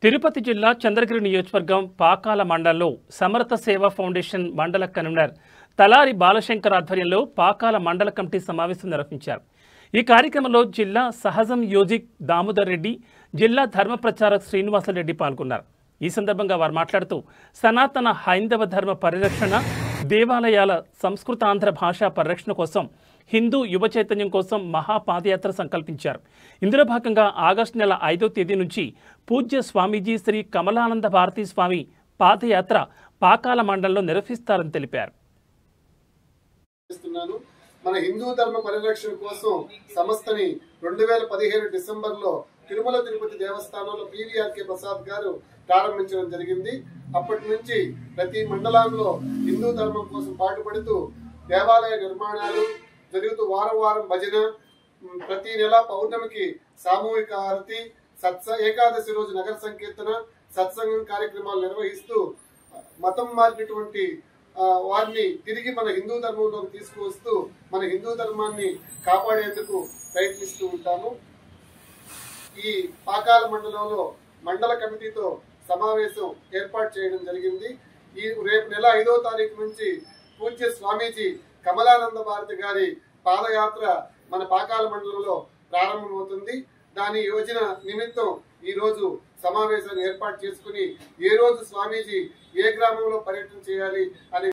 తిరుపతి జిల్లా చంద్రగిరి నియోజకవర్గం పాకాల మండలంలో సమర్థ సేవా ఫౌండేషన్ మండల కన్వీనర్ తలారి బాలశంకర్ ఆధ్వర్యంలో పాకాల మండల కమిటీ సమావేశం నిర్వహించారు. ఈ కార్యక్రమంలో జిల్లా సహజం యోజిక్ దామోదర్ రెడ్డి, జిల్లా ధర్మ ప్రచారక్ శ్రీనివాసరెడ్డి పాల్గొన్నారు. ఈ సందర్భంగా వారు మాట్లాడుతూ సనాతన హైందవ ధర్మ పరిరక్షణ, దేవాలయాల సంస్కృతాంధ్ర భాషా పరిరక్షణ కోసం హిందూ యువ చైతన్యం కోసం మహాపాదయాత్ర సంకల్పించారు. ఇందులో భాగంగా ఆగస్టు నెల 5వ తేదీ నుంచి పూజ్య స్వామీజీ శ్రీ కమలానంద భారతీ స్వామి పాదయాత్ర పాకాల మండలంలో నిర్వహిస్తారని తెలిపారు. మన హిందూ ధర్మ పరిరక్షణ కోసం సంస్థని 2015 డిసెంబర్లో తిరుమల తిరుపతి దేవస్థానంలో PVRK ప్రసాద్ గారు ప్రారంభించడం జరిగింది. అప్పటి నుంచి ప్రతి మండలంలో హిందూ ధర్మం కోసం పాటుపడుతూ దేవాలయ నిర్మాణాలు జరుగుతూ వారం భజన, ప్రతి నెల పౌర్ణమికి సామూహిక హారతి, ఏకాదశి రోజు నగర సంకీర్తన, సత్సంగం కార్యక్రమాలు నిర్వహిస్తూ మతం మారినటువంటి వారిని తిరిగి మన హిందూ ధర్మంలోకి తీసుకువస్తూ మన హిందూ ధర్మాన్ని కాపాడేందుకు ప్రయత్నిస్తూ ఉంటాము. ఈ పాకాల మండలంలో మండల కమిటీతో సమావేశం ఏర్పాటు చేయడం జరిగింది. రేపు నెల 5వ తారీఖు నుంచి పూజ్య స్వామీజీ కమలానంద భారతి గారి పాదయాత్ర మన పాకాల మండలంలో ప్రారంభమవుతుంది. దాని యోజన నిమిత్తం ఈ రోజు సమావేశాన్ని ఏర్పాటు చేసుకుని ఏ రోజు స్వామీజీ ఏ గ్రామంలో పర్యటన చేయాలి అనే